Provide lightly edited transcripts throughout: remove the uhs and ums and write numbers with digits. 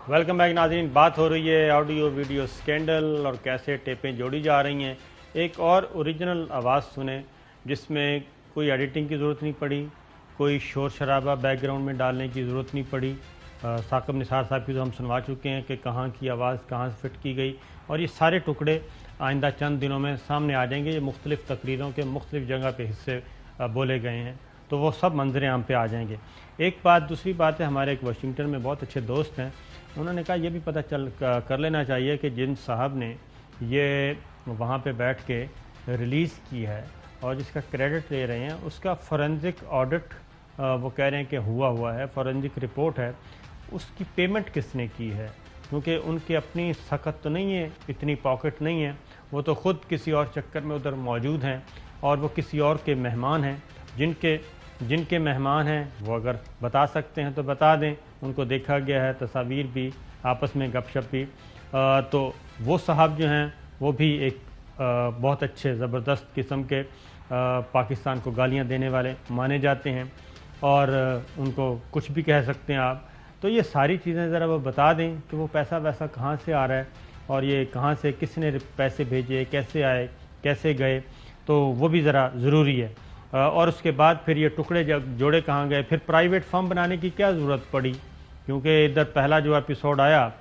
Welcome back नाज़रीन। बात हो रही है ऑडियो वीडियो स्कैंडल और कैसे टेपें जोड़ी जा रही हैं। एक और ओरिजिनल आवाज़ सुने जिसमें कोई एडिटिंग की ज़रूरत नहीं पड़ी, कोई शोर शराबा बैकग्राउंड में डालने की ज़रूरत नहीं पड़ी। साकिब निसार साहब की तो हम सुनवा चुके हैं कि कहाँ की आवाज़ कहाँ से फिट की गई, और ये सारे टुकड़े आइंदा चंद दिनों में सामने आ जाएंगे। ये मुख्तलिफ़ तकरीरों के मुख्तलिफ़ जगह पे हिस्से बोले गए हैं, तो वो सब मंजर आम पे आ जाएंगे। एक बात, दूसरी बात है, हमारे एक वाशिंगटन में बहुत अच्छे दोस्त हैं, उन्होंने कहा यह भी पता कर लेना चाहिए कि जिन साहब ने ये वहाँ पे बैठ के रिलीज़ की है और जिसका क्रेडिट ले रहे हैं, उसका फॉरेंसिक ऑडिट वो कह रहे हैं कि हुआ है, फॉरेंसिक रिपोर्ट है, उसकी पेमेंट किसने की है, क्योंकि उनकी अपनी सख्त तो नहीं है, इतनी पॉकेट नहीं है, वो तो ख़ुद किसी और चक्कर में उधर मौजूद हैं और वो किसी और के मेहमान हैं। जिनके मेहमान हैं वो अगर बता सकते हैं तो बता दें, उनको देखा गया है, तस्वीर भी, आपस में गपशप भी। तो वो साहब जो हैं वो भी एक बहुत अच्छे ज़बरदस्त किस्म के पाकिस्तान को गालियां देने वाले माने जाते हैं और उनको कुछ भी कह सकते हैं आप। तो ये सारी चीज़ें ज़रा वो बता दें कि वो पैसा वैसा कहाँ से आ रहा है और ये कहाँ से, किसने पैसे भेजे, कैसे आए, कैसे गए, तो वो भी ज़रा ज़रूरी है। और उसके बाद फिर ये टुकड़े जोड़े कहाँ गए, फिर प्राइवेट फर्म बनाने की क्या ज़रूरत पड़ी, क्योंकि इधर पहला जो एपिसोड आया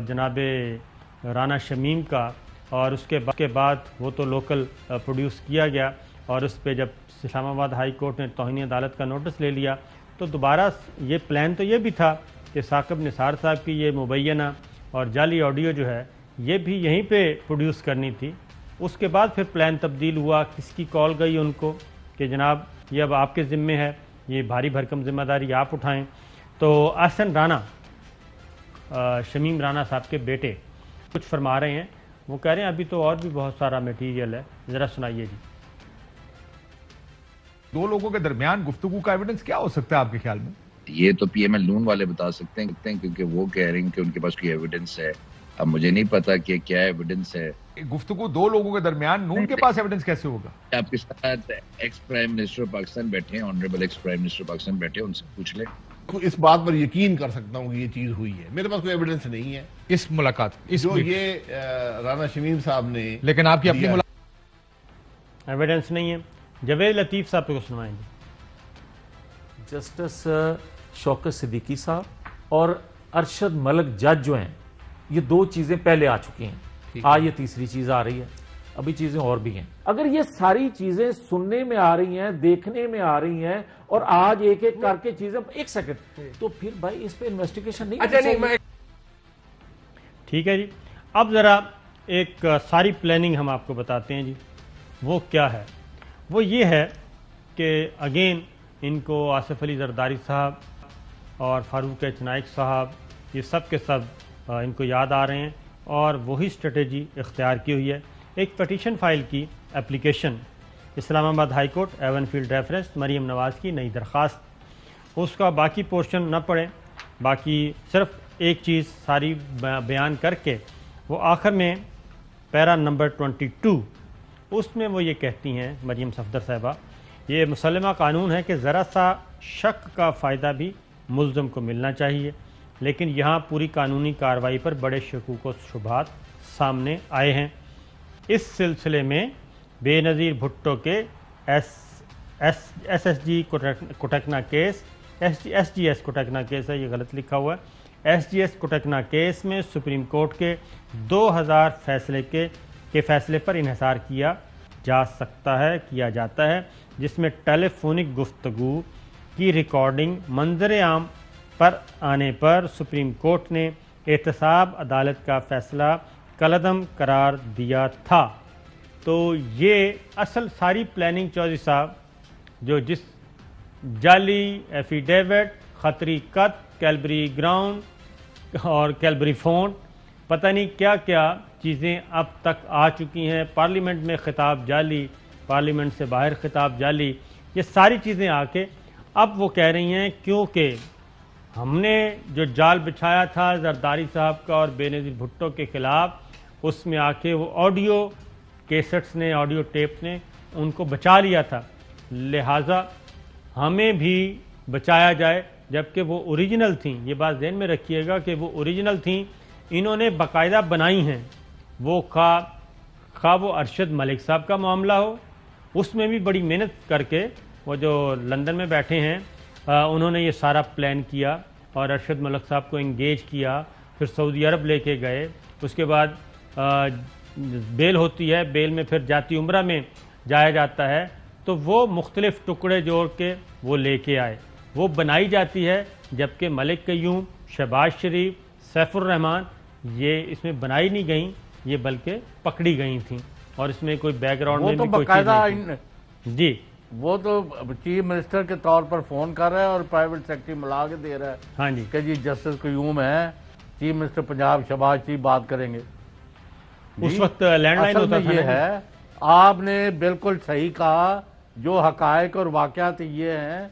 जनाबे राना शमीम का, और उसके बाद वो तो लोकल प्रोड्यूस किया गया, और उस पर जब इस्लामाबाद हाई कोर्ट ने तौहीन अदालत का नोटिस ले लिया, तो दोबारा ये प्लान तो ये भी था कि साकिब निसार साहब की ये मुबैना और जाली ऑडियो जो है ये भी यहीं पे प्रोड्यूस करनी थी। उसके बाद फिर प्लान तब्दील हुआ, किसकी कॉल गई उनको कि जनाब ये अब आपके ज़िम्मे है, ये भारी भरकम ज़िम्मेदारी आप उठाएं। तो अहसन राना, शमीम राना साहब के बेटे कुछ फरमा रहे हैं, वो कह रहे हैं अभी तो और भी बहुत सारा मटेरियल है, ज़रा सुनाइए जी। दो लोगों के दरमियान गुफ्तगू का एविडेंस क्या हो सकता है आपके ख्याल में? ये तो पीएमएल नून वाले बता सकते हैं, क्योंकि वो कह रहे हैं कि उनके पास कोई एविडेंस है। अब मुझे नहीं पता कि क्या एविडेंस है। गुफ्तगू दो लोगों के दरमियान, नून के पास एविडेंस कैसे होगा? आपके साथ एक्स प्राइम मिनिस्टर पाकिस्तान बैठे हैं, honourable ex prime minister Pakistan बैठे हैं, उनसे पूछ ले। इस बात पर यकीन कर सकता हूँ कि ये चीज हुई है, मेरे पास कोई एविडेंस नहीं है इस मुलाकात जो ये राना शमीम साहब ने, लेकिन आपकी अपनी एविडेंस नहीं है। जवेद लतीफ़ साहब को सुनवाएंगे। जस्टिस शौकत सिद्दीकी साहब और अरशद मलिक जज जो हैं, ये दो चीजें पहले आ चुकी हैं, आज ये तीसरी चीज आ रही है, अभी चीजें और भी हैं। अगर ये सारी चीजें सुनने में आ रही हैं, देखने में आ रही हैं, और आज एक एक करके चीजें, एक सेकंड, तो फिर भाई इस पे इन्वेस्टिगेशन नहीं। अच्छा नहीं, ठीक है जी। अब जरा एक सारी प्लानिंग हम आपको बताते हैं जी। वो क्या है? वो ये है कि अगेन इनको आसिफ अली जरदारी साहब और फारूक एच नाइक साहब, ये सब के सब इनको याद आ रहे हैं और वही स्ट्रेटेजी इख्तियार की हुई है। एक पटिशन फाइल की application Islamabad high court, Avenfield reference, Maryam Nawaz की नई दरख्वास्त, उसका बाकी पोर्शन न पढ़ें, बाकी सिर्फ एक चीज़ सारी बयान करके वो आखिर में पैरा नंबर 22, उसमें वो ये कहती हैं मरीम सफदर साहिबा, ये मुसलमा कानून है कि ज़रा सा शक का फ़ायदा भी मुल्ज़म को मिलना चाहिए, लेकिन यहाँ पूरी कानूनी कार्रवाई पर बड़े शकूक व शुबहात सामने आए हैं। इस सिलसिले में बेनज़ीर भुट्टो के SSG कोटकना केस, SGS कोटकना केस है, ये गलत लिखा हुआ है, SGS कोटकना केस में सुप्रीम कोर्ट के 2000 फैसले के फैसले पर इन्हिसार किया जाता है, जिसमें टेलीफोनिक गुफ्तगू की रिकॉर्डिंग मंजर आम पर आने पर सुप्रीम कोर्ट ने एहतसाब अदालत का फैसला कलअदम करार दिया था। तो ये असल सारी प्लानिंग चौधरी साहब, जो जिस जाली एफिडेविट, खतरी कत, कैलबरी ग्राउंड और कैलबरी फोन, पता नहीं क्या क्या चीज़ें अब तक आ चुकी हैं, पार्लियामेंट में खिताब जाली, पार्लियामेंट से बाहर खिताब जाली, ये सारी चीज़ें आके अब वो कह रही हैं क्योंकि हमने जो जाल बिछाया था जरदारी साहब का और बेनज़ीर भुट्टो के ख़िलाफ़, उसमें आके वो ऑडियो कैसेट्स ने, ऑडियो टेप ने उनको बचा लिया था, लिहाजा हमें भी बचाया जाए, جبکہ وہ اوریجنل تھیں. یہ بات ذہن میں رکھیے گا کہ وہ اوریجنل تھیں, انہوں نے باقاعدہ بنائی ہیں. وہ خواہ وہ ارشد ملک صاحب کا معاملہ ہو, اس میں بھی بڑی محنت کر کے وہ جو لندن میں بیٹھے ہیں انہوں نے یہ سارا پلان کیا اور ارشد ملک صاحب کو انگیج کیا, پھر سعودی عرب لے کے گئے, اس کے بعد بیل ہوتی ہے, بیل میں پھر جاتی عمرہ میں جایا جاتا ہے, تو وہ مختلف ٹکڑے جوڑ کے وہ لے کے آئے. وہ بنائی جاتی ہے, جبکہ ملک قیوم, شہباز شریف, سیف الرحمان یہ اس میں بنائی نہیں گئیں, یہ بلکہ پکڑی گئی تھیں, اور اس میں کوئی بیک گراؤنڈ میں بھی کوئی چیز نہیں تھی. جی وہ تو چیف منسٹر کے طور پر فون کر رہا ہے اور پرائیویٹ سیکٹری ملا کے دے رہا ہے ہاں جی کہ جی جسٹس قیوم ہے, چیف منسٹر پنجاب شہباز شریف بات کریں گے. اس وقت لینڈ لائن ہوتا تھا. یہ ہے, آپ نے بالکل صحیح کہا, جو حقائق اور واقعات یہ ہیں,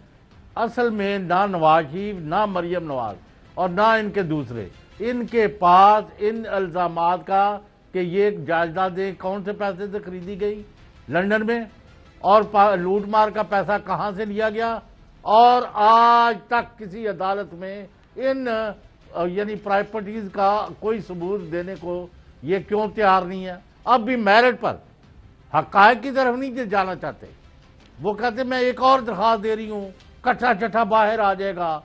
اصل میں نہ نواز شریف, نہ مریم نواز اور نہ ان کے دوسرے, ان کے پاس ان الزامات کا کہ یہ جائیدادیں کون سے پیسے سے خریدی گئی لندن میں, اور لوٹ مار کا پیسہ کہاں سے لیا گیا, اور آج تک کسی عدالت میں ان یعنی پراپرٹیز کا کوئی ثبوت دینے کو یہ کیوں تیار نہیں ہے. اب بھی میرٹ پر حقائق کی طرف نہیں جانا چاہتے. وہ کہتے میں ایک اور درخواست دے رہی ہوں, کٹھا چٹھا باہر آ جائے گا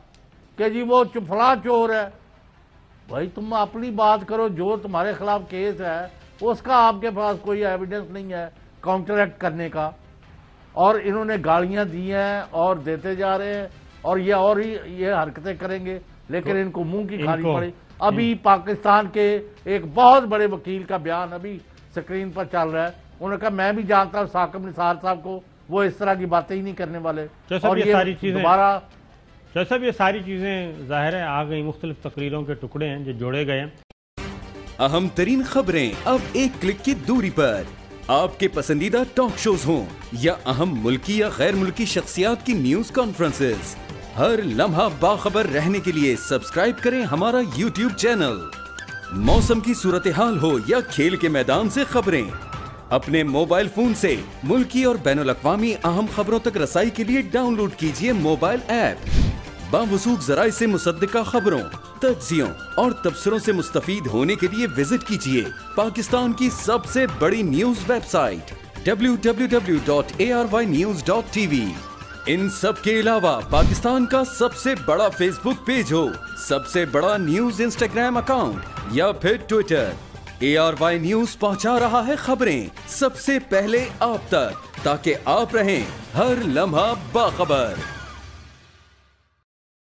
کہ جی وہ فلاں چور ہے. بھائی تم اپنی بات کرو, جو تمہارے خلاف کیس ہے اس کا آپ کے پاس کوئی ایویڈنس نہیں ہے کاؤنٹر ایکٹ کرنے کا, اور انہوں نے گالیاں دی ہیں اور دیتے جا رہے ہیں, اور یہ حرکتیں کریں گے, لیکن ان کو منہ کی کھانی پڑی. ابھی پاکستان کے ایک بہت بڑے وکیل کا بیان ابھی سکرین پر چل رہا ہے, انہوں نے کہا میں بھی جانتا ہوں ثاقب نثار صاحب کو, وہ اس طرح کی باتیں ہی نہیں کرنے والے. اور یہ ساری چیزیں دوبارہ صاحب, یہ ساری چیزیں ظاہر ہے آ گئی, مختلف تقریروں کے ٹکڑے ہیں جو جوڑے گئے ہیں. اہم ترین خبریں اب ایک کلک کی دوری پر, آپ کے پسندیدہ ٹاک شوز ہوں یا اہم ملکی یا غیر ملکی شخصیات کی نیوز کانفرنسز, ہر لمحہ باخبر رہنے کے لیے سبسکرائب کریں ہمارا یوٹیوب چینل. موسم کی صورتحال ہو یا کھیل کے میدان سے خبریں, اپنے موبائل فون سے ملکی اور بین الاقوامی اہم خبروں تک رسائی کے لیے ڈاؤن لوڈ کیجیے موبائل ایپ. باوثوق ذرائع سے مصدقہ خبروں, تجزیوں اور تبصروں سے مستفید ہونے کے لیے وزٹ کیجیے پاکستان کی سب سے بڑی نیوز ویب سائٹ www.arYnews.tv. ان سب کے علاوہ پاکستان کا سب سے بڑا فیس بک پیج ہو, سب سے بڑا نیوز انسٹاگرام اکاؤنٹ یا پھر ٹویٹر, ARY نیوز پہنچا رہا ہے خبریں سب سے پہلے آپ تک, تاکہ آپ رہیں ہر لمحہ باخبر.